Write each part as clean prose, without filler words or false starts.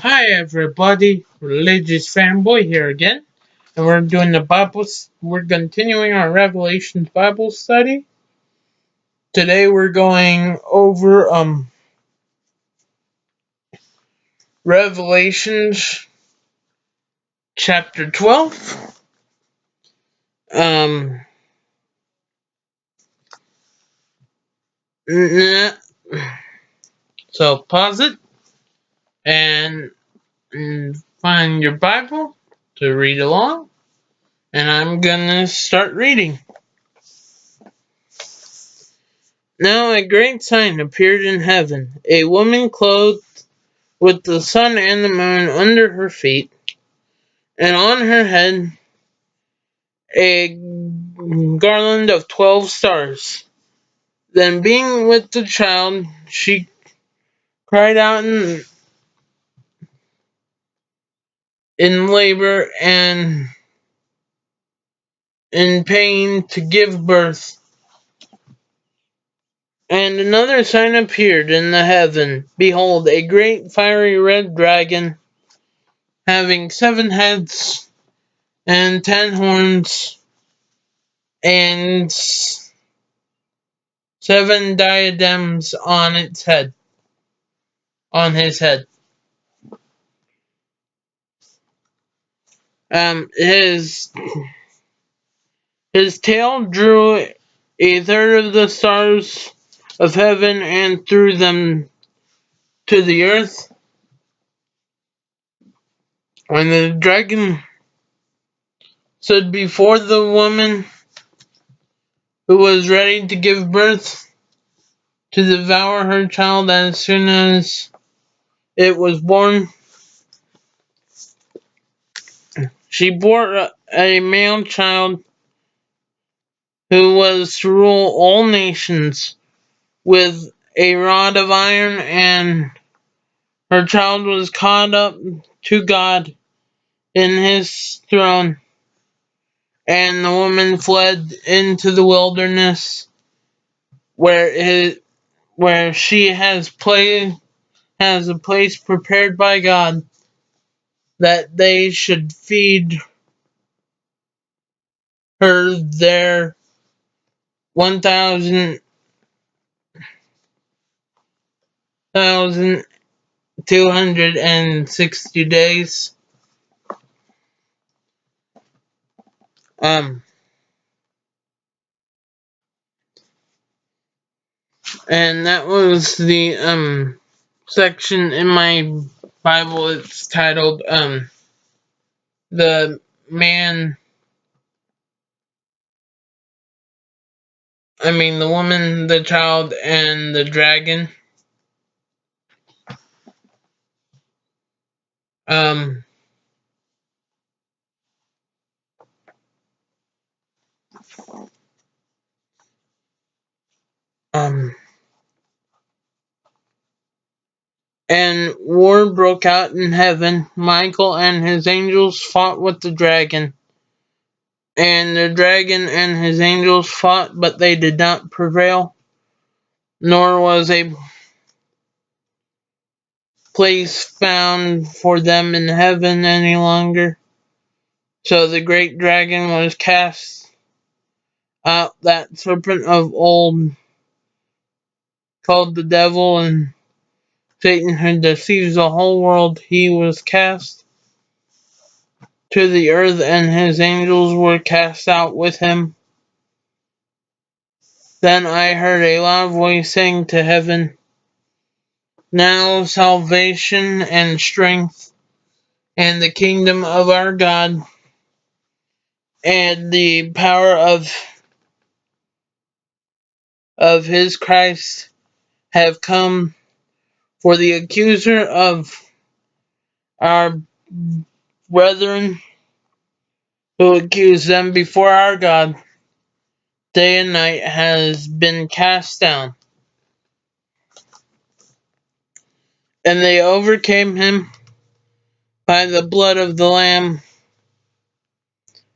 Hi everybody, Religious Fanboy here again, and we're doing the Bible. We're continuing our Revelations Bible study. Today we're going over Revelations chapter 12. Um, so pause it and find your Bible to read along, and I'm gonna start reading. Now a great sign appeared in heaven: a woman clothed with the sun and the moon under her feet, and on her head a garland of 12 stars. Then, being with the child, she cried out in labor and in pain to give birth. And another sign appeared in the heaven: behold, a great fiery red dragon, having 7 heads and 10 horns, and 7 diadems on his head. His tail drew a third of the stars of heaven and threw them to the earth. When the dragon stood before the woman who was ready to give birth to devour her child as soon as it was born, she bore a male child who was to rule all nations with a rod of iron, and her child was caught up to God in his throne. And the woman fled into the wilderness, where she has a place prepared by God, that they should feed her there 1,260 days. And that was the section in my Bible. It's titled the man the woman, the child, and the dragon. Um um and war broke out in heaven. Michael and his angels fought with the dragon. And the dragon and his angels fought, but they did not prevail, nor was a place found for them in heaven any longer. So the great dragon was cast out, that serpent of old, called the devil and Satan, who deceives the whole world. He was cast to the earth, and his angels were cast out with him. Then I heard a loud voice saying to heaven, now salvation and strength and the kingdom of our God and the power of his Christ have come. For the accuser of our brethren, who accused them before our God day and night, has been cast down. And they overcame him by the blood of the Lamb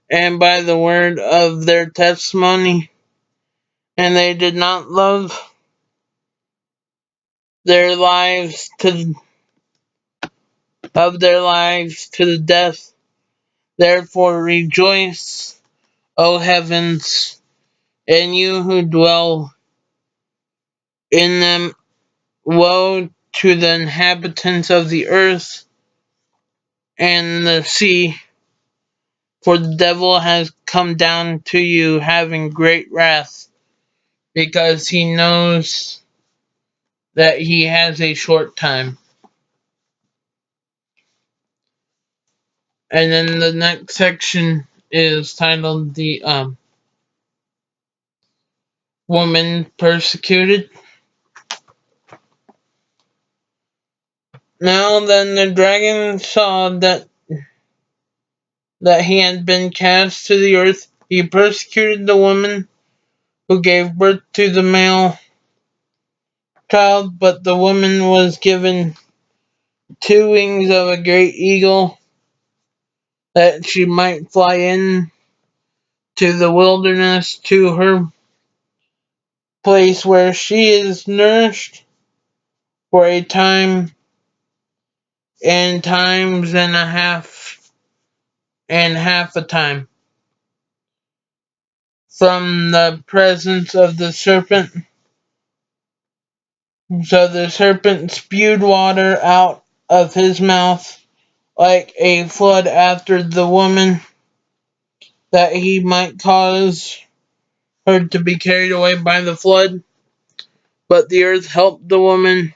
and by the word of their testimony, and they did not love their lives to of their lives to the death. Therefore rejoice, O heavens, and you who dwell in them. Woe to the inhabitants of the earth and the sea, for the devil has come down to you having great wrath, because he knows that he has a short time. And then the next section is titled the woman persecuted. Now then the dragon saw that he had been cast to the earth. He persecuted the woman who gave birth to the male child, but the woman was given 2 wings of a great eagle, that she might fly in to the wilderness, to her place where she is nourished for a time and times and half a time from the presence of the serpent. So the serpent spewed water out of his mouth like a flood after the woman, that he might cause her to be carried away by the flood. But the earth helped the woman,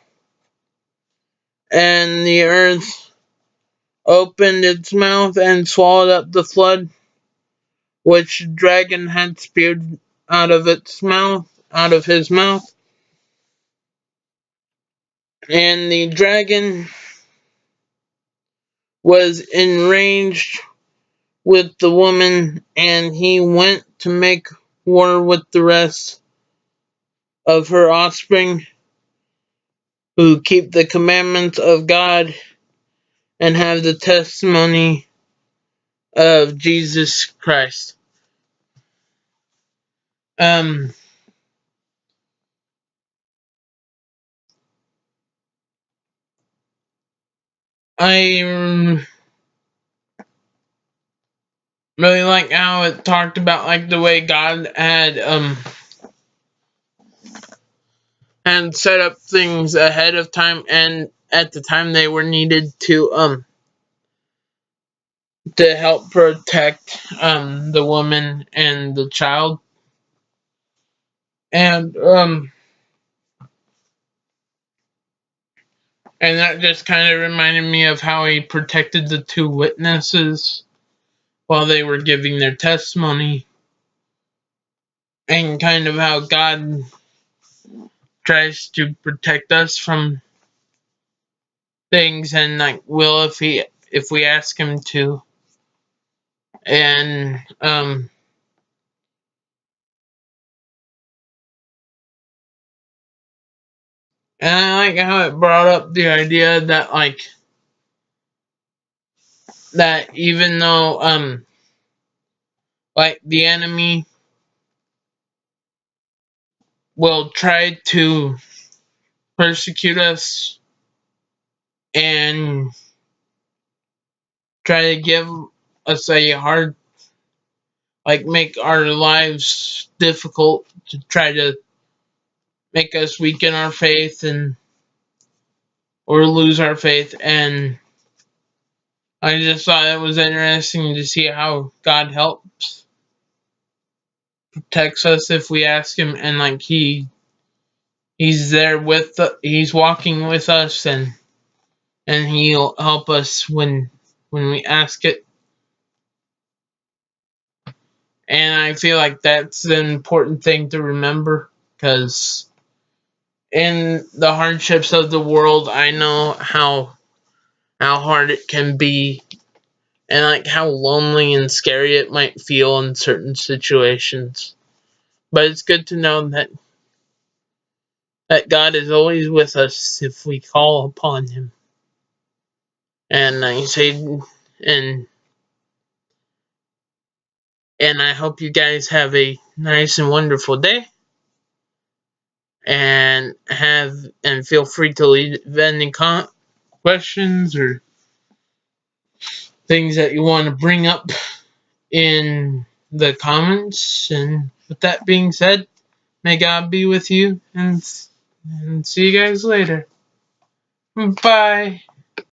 and the earth opened its mouth and swallowed up the flood which the dragon had spewed out of his mouth. And the dragon was enraged with the woman, and he went to make war with the rest of her offspring, who keep the commandments of God and have the testimony of Jesus Christ. Um, I really like how it talked about like the way God had set up things ahead of time and at the time they were needed to help protect the woman and the child. And that just kind of reminded me of how he protected the 2 witnesses while they were giving their testimony, and kind of how God tries to protect us from things and like will if we ask him to. And I like how it brought up the idea that that even though like the enemy will try to persecute us and try to give us a hard, like make our lives difficult, to try to make us weaken our faith and or lose our faith. And I just thought it was interesting to see how God helps protects us if we ask him, and like he's there he's walking with us, and he'll help us when we ask it. And I feel like that's an important thing to remember, because in the hardships of the world, I know how hard it can be, and like how lonely and scary it might feel in certain situations. But it's good to know that God is always with us if we call upon him. And I say, and I hope you guys have a nice and wonderful day. And feel free to leave any questions or things that you want to bring up in the comments. And with that being said, may God be with you, and see you guys later. Bye.